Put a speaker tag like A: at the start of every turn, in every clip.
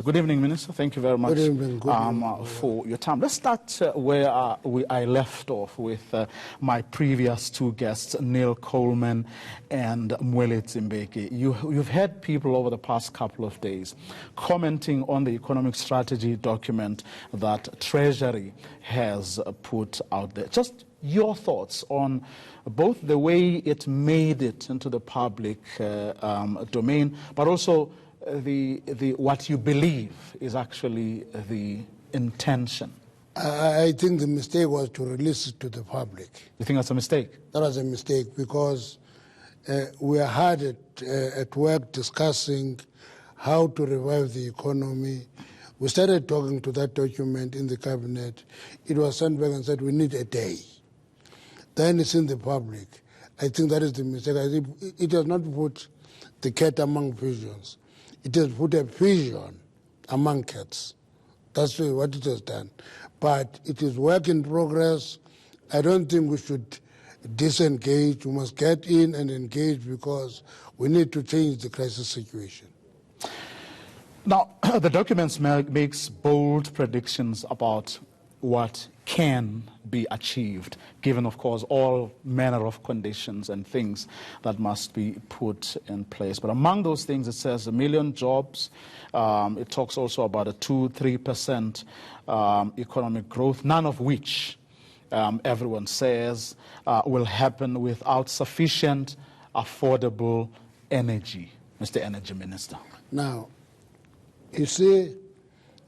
A: Good evening, Minister. Thank you very much for your time. Let's start where I left off with my previous two guests, Neil Coleman and Mwele Tsimbeke. You've had people over the past couple of days commenting on the economic strategy document that Treasury has put out there. Just your thoughts on both the way it made it into the public domain, but also what you believe is actually the intention.
B: I think the mistake was to release it to the public.
A: You think that's a mistake?
B: That was a mistake because we are hard at work discussing how to revive the economy. We started talking to that document in the cabinet. It was sent back and said we need a day. Then it's in the public. I think that is the mistake. I think it has not put the cat among pigeons. It has put a pigeon among cats. That's what it has done. But it is work in progress. I don't think we should disengage. We must get in and engage because we need to change the crisis situation.
A: Now, the document makes bold predictions about what can be achieved, given, of course, all manner of conditions and things that must be put in place. But among those things, it says 1 million jobs. It talks also about a 2-3% economic growth, none of which everyone says will happen without sufficient, affordable energy. Mr. Energy Minister.
B: Now, you see,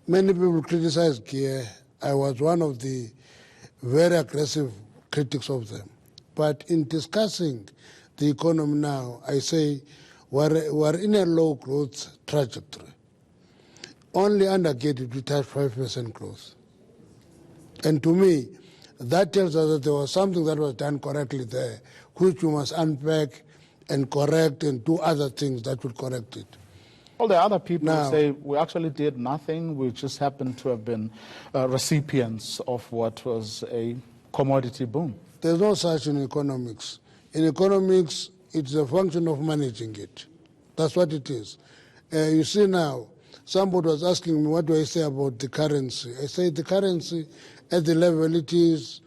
B: many people criticize GIA. I was one of the very aggressive critics of them. But in discussing the economy now, I say we're in a low growth trajectory. Only under GATE we touch 5% growth. And to me, that tells us that there was something that was done correctly there, which we must unpack and correct and do other things that will correct it.
A: Well, the other people who say we actually did nothing. We just happened to have been recipients of what was a commodity boom.
B: There's no such in economics. In economics, it's a function of managing it. That's what it is. You see now, somebody was asking me, what do I say about the currency? I say the currency at the level it is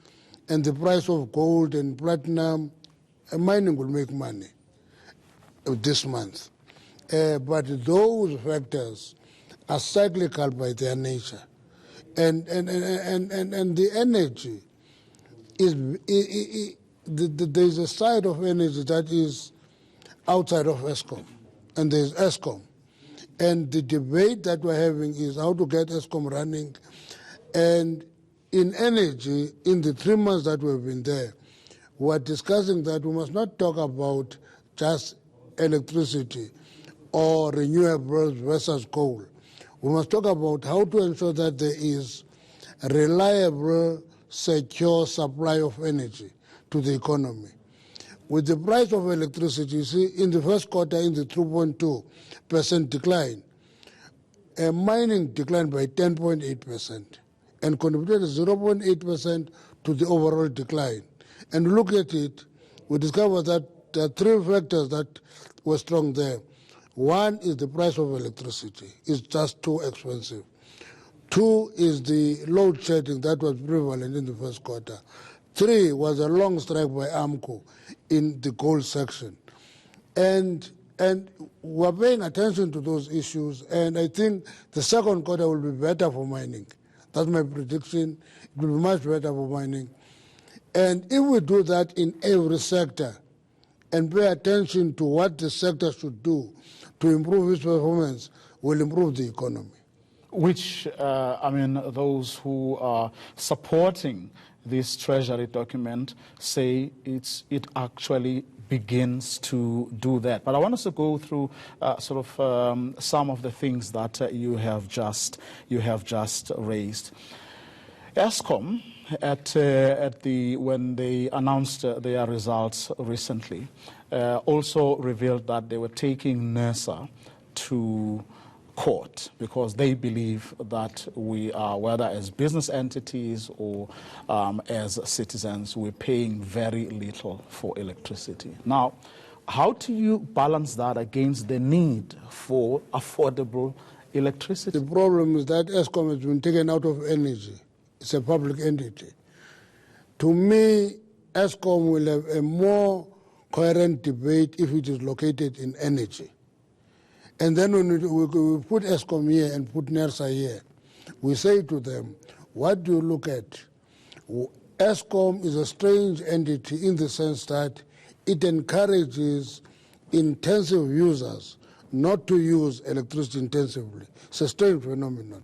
B: and the price of gold and platinum, mining will make money this month. But those factors are cyclical by their nature. And the energy there's a side of energy that is outside of ESCOM, and there's ESCOM. And the debate that we're having is how to get ESCOM running. And in energy, in the 3 months that we've been there, we're discussing that we must not talk about just electricity or renewables versus coal. We must talk about how to ensure that there is a reliable, secure supply of energy to the economy. With the price of electricity, you see, in the first quarter, in the 3.2% decline, mining declined by 10.8% and contributed 0.8% to the overall decline. And look at it, we discovered that there are 3 factors that were strong there. One is the price of electricity. It's just too expensive. 2 is the load shedding that was prevalent in the first quarter. 3 was a long strike by AMCO in the coal section. And we're paying attention to those issues, and I think the second quarter will be better for mining. That's my prediction. It will be much better for mining. And if we do that in every sector and pay attention to what the sector should do to improve its performance, will improve the economy.
A: Which, those who are supporting this Treasury document say it actually begins to do that. But I want us to go through some of the things that you have just raised. ESCOM, when they announced their results recently, also revealed that they were taking NERSA to court because they believe that we are, whether as business entities or as citizens, we're paying very little for electricity. Now, how do you balance that against the need for affordable electricity?
B: The problem is that Eskom has been taken out of energy. It's a public entity. To me, Eskom will have a more coherent debate if it is located in energy. And then when we put Eskom here and put NERSA here, we say to them, what do you look at? Eskom is a strange entity in the sense that it encourages intensive users not to use electricity intensively. It's a strange phenomenon.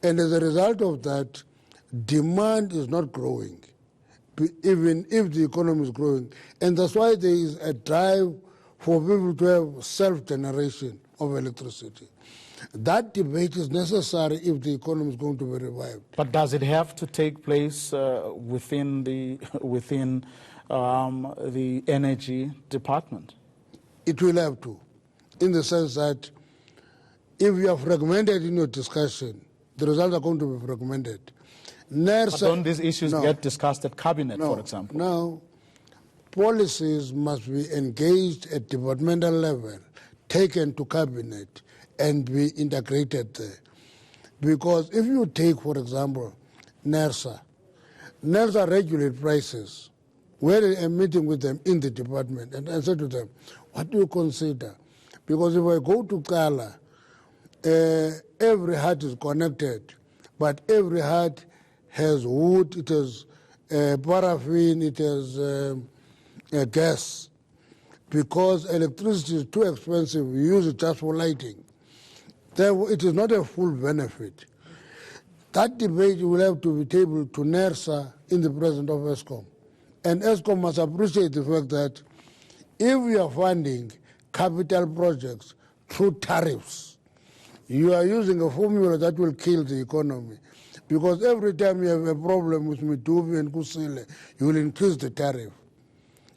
B: And as a result of that, demand is not growing, even if the economy is growing. And that's why there is a drive for people to have self-generation of electricity. That debate is necessary if the economy is going to be revived.
A: But does it have to take place within the energy department?
B: It will have to, in the sense that if you are fragmented in your discussion, the results are going to be fragmented.
A: But don't these issues get discussed at cabinet, for example?
B: No. Policies must be engaged at departmental level, taken to cabinet, and be integrated there. Because if you take, for example, NERSA regulates prices. We had a meeting with them in the department, and I said to them, what do you consider? Because if I go to Kala, every hut is connected, but every hut has wood, it has paraffin, it has gas. Because electricity is too expensive, we use it just for lighting. It is not a full benefit. That debate will have to be tabled to NERSA in the presence of Eskom. And Eskom must appreciate the fact that if we are funding capital projects through tariffs, you are using a formula that will kill the economy. Because every time you have a problem with Mitubi and Kusile, you will increase the tariff.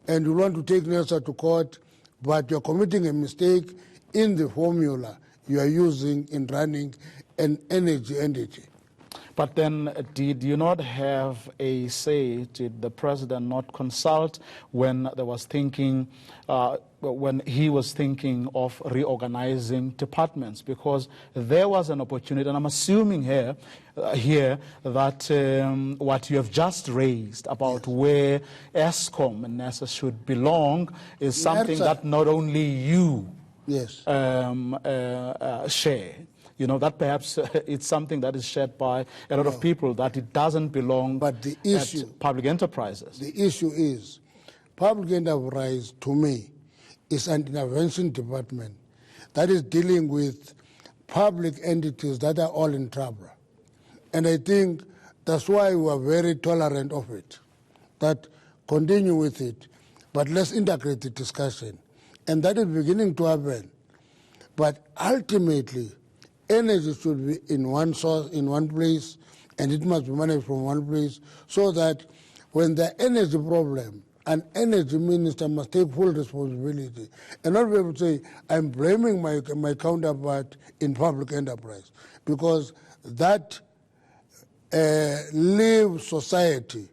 B: And you want to take NERSA to court, but you're committing a mistake in the formula you are using in running an energy entity.
A: But then did you not have a say, did the president not consult when there was thinking, when he was thinking of reorganizing departments? Because there was an opportunity, and I'm assuming here that what you have just raised about where Eskom and NERSA should belong is something that not only you share. You know, that perhaps it's something that is shared by a lot of people, that it doesn't belong
B: at
A: public enterprises.
B: The issue is, public enterprise, to me, is an intervention department that is dealing with public entities that are all in trouble. And I think that's why we are very tolerant of it, that continue with it, but let's integrate the discussion. And that is beginning to happen. But ultimately, energy should be in one source, in one place, and it must be managed from one place, so that when the energy problem, an energy minister must take full responsibility and not be able to say, I'm blaming my counterpart in public enterprise, because that leaves society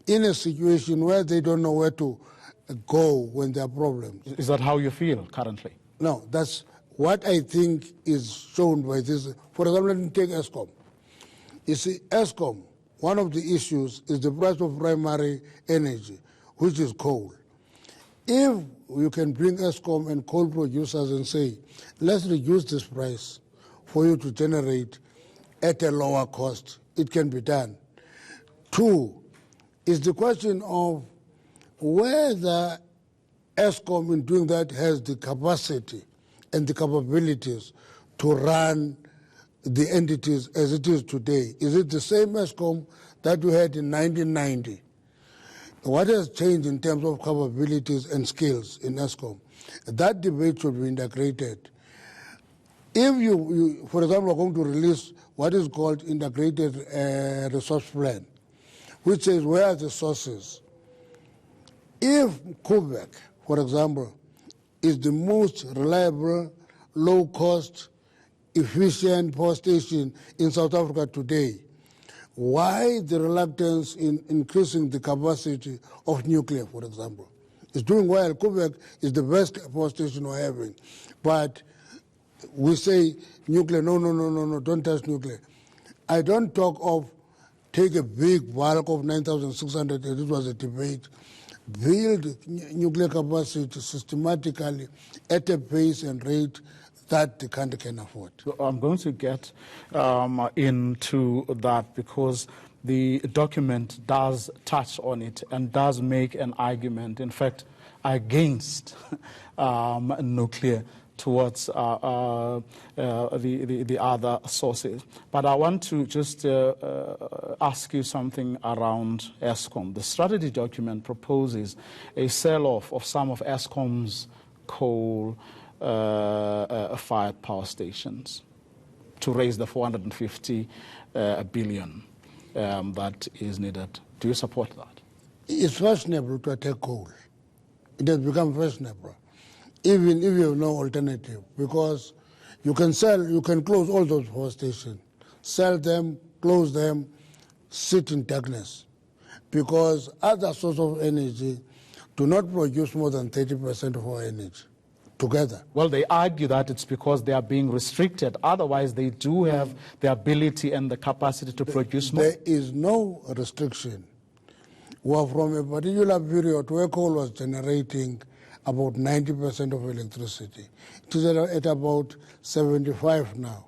B: in a situation where they don't know where to go when there are problems.
A: Is that how you feel currently?
B: No, that's what I think is shown by this. For example, let me take Eskom. You see, Eskom, one of the issues is the price of primary energy, which is coal. If you can bring Eskom and coal producers and say, let's reduce this price for you to generate at a lower cost, it can be done. Two, is the question of whether Eskom in doing that has the capacity and the capabilities to run the entities as it is today. Is it the same Eskom that we had in 1990? What has changed in terms of capabilities and skills in Eskom? That debate should be integrated. If you for example, are going to release what is called integrated resource plan, which says where are the sources. If Quebec, for example, is the most reliable, low-cost, efficient power station in South Africa today, why the reluctance in increasing the capacity of nuclear, for example? It's doing well. Quebec is the best power station we're having. But we say nuclear, no, don't touch nuclear. I don't talk of take a big bulk of 9,600, this was a debate, build nuclear capacity systematically at a pace and rate that the country can afford.
A: So I'm going to get into that because the document does touch on it and does make an argument, in fact, against nuclear towards the other sources. But I want to just ask you something around Eskom. The strategy document proposes a sell-off of some of Eskom's coal-fired power stations to raise the 450 billion that is needed. Do you support that?
B: It's fashionable to attack coal. It has become fashionable, even if you have no alternative, because you can close all those power stations, sell them, close them, sit in darkness, because other sources of energy do not produce more than 30% of our energy together.
A: Well, they argue that it's because they are being restricted. Otherwise, they do have the ability and the capacity to produce more.
B: There is no restriction. Well, from a particular period where coal was generating about 90% of electricity, it is at about 75 now.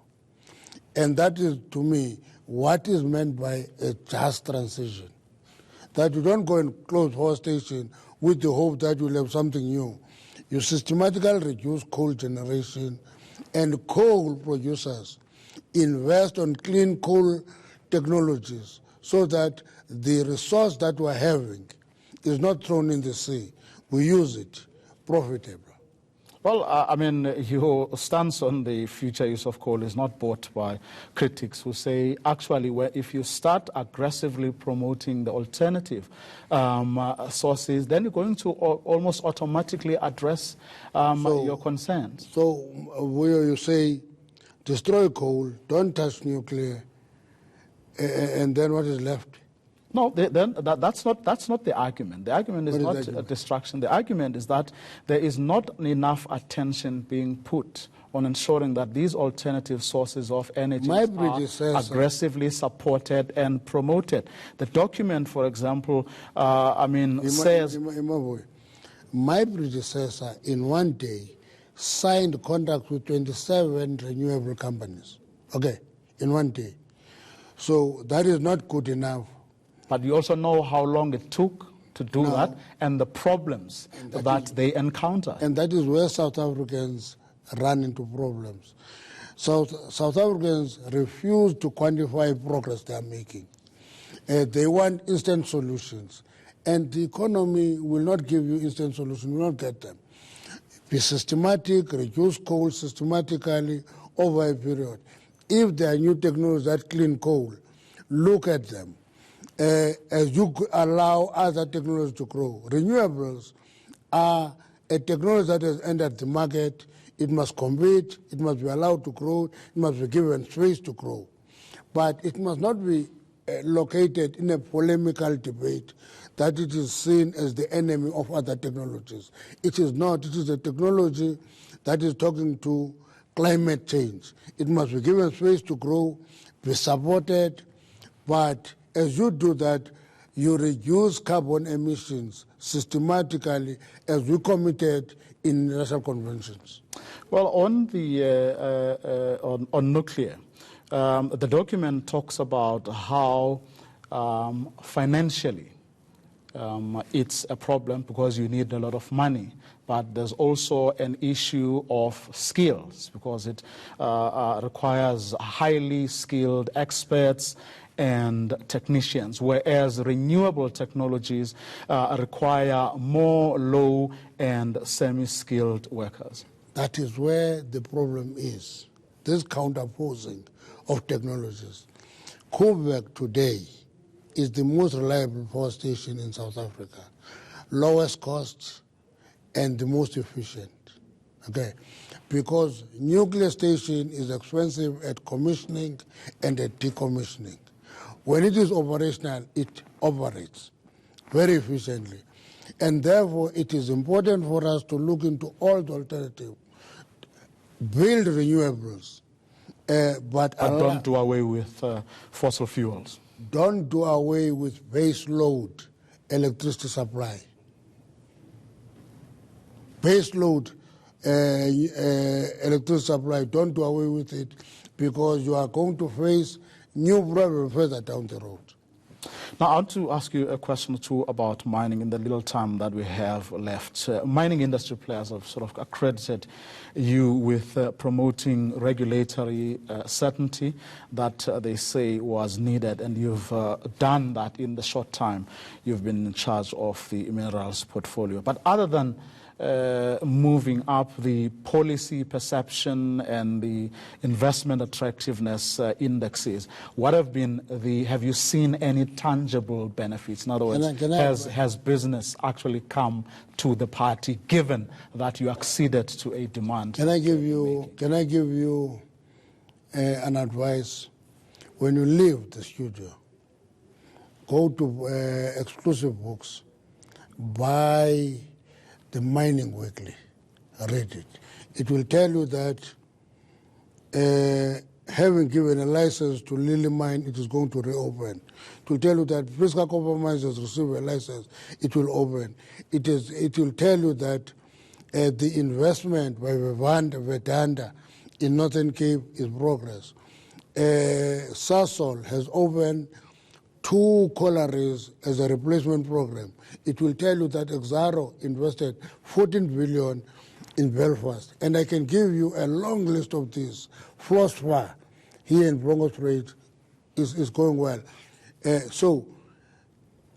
B: And that is, to me, what is meant by a just transition. That you don't go and close power station with the hope that you'll have something new. You systematically reduce coal generation, and coal producers invest on clean coal technologies so that the resource that we're having is not thrown in the sea. We use it profitably.
A: Well, I mean, your stance on the future use of coal is not bought by critics who say, actually, if you start aggressively promoting the alternative sources, then you're going to almost automatically address your concerns.
B: So where you say, destroy coal, don't touch nuclear, and then what is left?
A: No, that's not the argument. The argument is not destruction. The argument is that there is not enough attention being put on ensuring that these alternative sources of energy are aggressively supported and promoted. The document, for example, says...
B: My predecessor, in one day, signed contracts with 27 renewable companies. Okay, in one day. So that is not good enough.
A: But you also know how long it took to do that and the problems that they encounter.
B: And that is where South Africans run into problems. South Africans refuse to quantify progress they are making. They want instant solutions. And the economy will not give you instant solutions, will not get them. Be systematic, reduce coal systematically over a period. If there are new technologies that clean coal, look at them. As you allow other technologies to grow. Renewables are a technology that has entered the market. It must compete, it must be allowed to grow, it must be given space to grow. But it must not be located in a polemical debate that it is seen as the enemy of other technologies. It is not. It is a technology that is talking to climate change. It must be given space to grow, be supported, but as you do that, you reduce carbon emissions systematically as we committed in international conventions.
A: Well, on the on nuclear, the document talks about how financially it's a problem because you need a lot of money. But there's also an issue of skills because it requires highly skilled experts and technicians, whereas renewable technologies require more low and semi-skilled workers.
B: That is where the problem is, this counterposing of technologies. Koeberg today is the most reliable power station in South Africa, lowest cost and the most efficient, okay? Because nuclear station is expensive at commissioning and at decommissioning. When it is operational, it operates very efficiently. And therefore, it is important for us to look into all the alternatives. build renewables, but
A: don't do away with fossil fuels.
B: Don't do away with base load electricity supply. Base load electricity supply, don't do away with it, because you are going to face new problems further down the road.
A: Now, I want to ask you a question or two about mining in the little time that we have left. Mining industry players have sort of accredited you with promoting regulatory certainty that they say was needed, and you've done that in the short time you've been in charge of the minerals portfolio. But other than moving up the policy perception and the investment attractiveness indexes, what have been have you seen any tangible benefits? In other words, has business actually come to the party, given that you acceded to a demand?
B: Can I give you an advice? When you leave the studio, go to Exclusive Books, buy the Mining Weekly, read it. It will tell you that having given a license to Lily Mine, it is going to reopen. It will tell you that Priska Copper Mines has received a license, it will open. It will tell you that the investment by Vedanta in Northern Cape is progress. Sasol has opened 2 collieries as a replacement program. It will tell you that Exxaro invested 14 billion in Belfast. And I can give you a long list of these. Phosphor here in Bronco is going well. So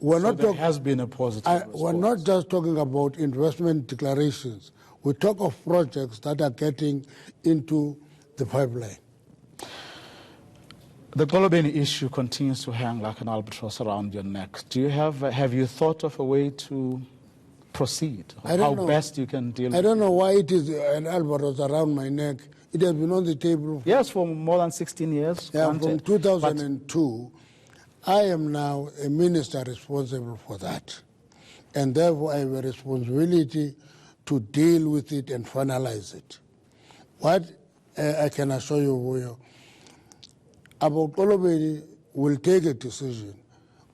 B: there
A: has been a positive
B: we're not just talking about investment declarations. We talk of projects that are getting into the pipeline.
A: The Golobeni issue continues to hang like an albatross around your neck. Do you have you thought of a way to proceed? How best you can deal with it?
B: I don't know why it is an albatross around my neck. It has been on the table.
A: Yes, for more than 16 years.
B: Yeah, from 2002. I am now a minister responsible for that. And therefore I have a responsibility to deal with it and finalize it. What I can assure you, about Golobeni will take a decision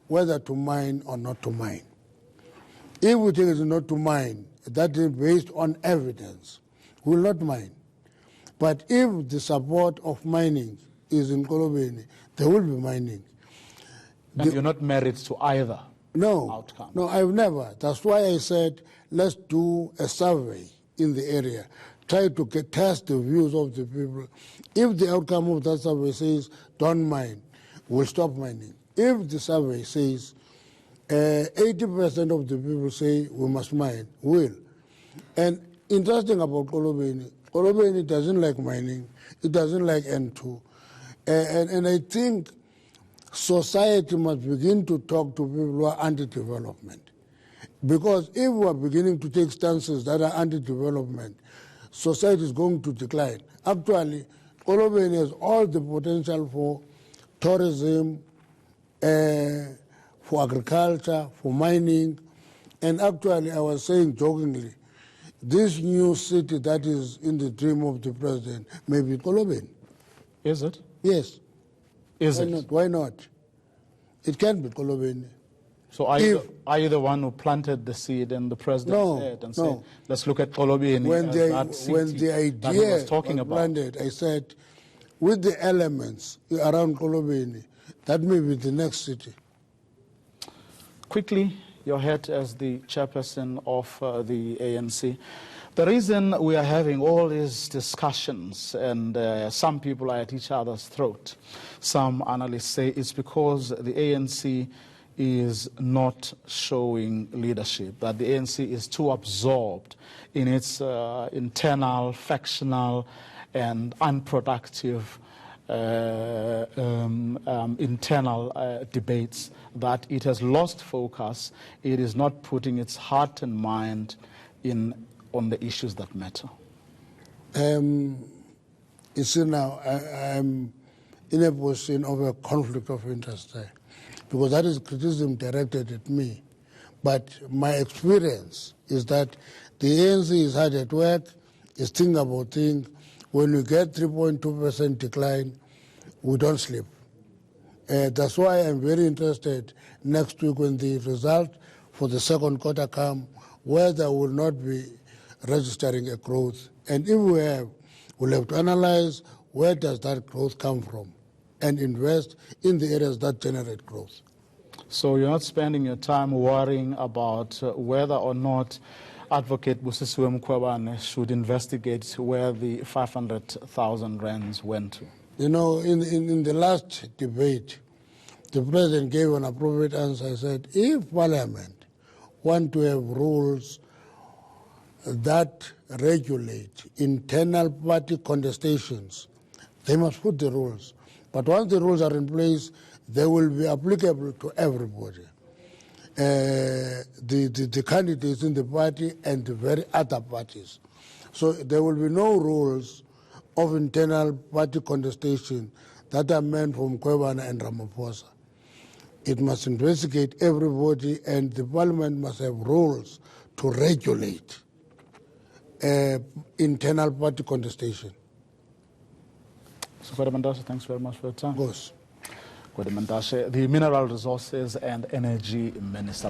B: whether to mine or not to mine. If we take it not to mine, that is based on evidence, we will not mine. But if the support of mining is in Golobeni, there will be mining.
A: And you're not married to either outcome?
B: No, I've never. That's why I said, let's do a survey in the area. Try to test the views of the people. If the outcome of that survey says, don't mine, we'll stop mining. If the survey says 80% of the people say we must mine, we'll. And interesting about Golobeni doesn't like mining, it doesn't like N2. And I think society must begin to talk to people who are anti-development. Because if we are beginning to take stances that are anti-development, society is going to decline. Actually, Golobeni has all the potential for tourism, for agriculture, for mining. And actually, I was saying jokingly, this new city that is in the dream of the president may be Golobeni.
A: Is it?
B: Yes.
A: Why
B: not? It can be Golobeni.
A: So are you the one who planted the seed and the president said and said, let's look at Golobeni that city
B: when the idea
A: was talking about.
B: Planted, I said, with the elements around Golobeni, that may be the next city.
A: Quickly, your head as the chairperson of the ANC. The reason we are having all these discussions, and some people are at each other's throat, some analysts say it's because the ANC is not showing leadership, that the ANC is too absorbed in its internal, factional, and unproductive internal debates, that it has lost focus, it is not putting its heart and mind on the issues that matter.
B: You see now, I'm in a position of a conflict of interest there, because that is criticism directed at me. But my experience is that the ANC is hard at work, is thinking about things. when we get 3.2% decline, we don't sleep. That's why I'm very interested next week when the result for the second quarter come, where there will not be registering a growth. And if we have, we'll have to analyze where does that growth come from and invest in the areas that generate growth.
A: So you're not spending your time worrying about whether or not Advocate Busisiwe Mkhwebane should investigate where the 500,000 rands went to?
B: You know, in the last debate, the president gave an appropriate answer. I said, if Parliament want to have rules that regulate internal party contestations, they must put the rules. But once the rules are in place, they will be applicable to everybody. The candidates in the party and the very other parties. So there will be no rules of internal party contestation that are meant for Mkhwebane and Ramaphosa. It must investigate everybody, and the parliament must have rules to regulate internal party contestation.
A: So, Mantashe, thanks very much for your time.
B: Of course.
A: Mantashe, the Mineral Resources and Energy Minister.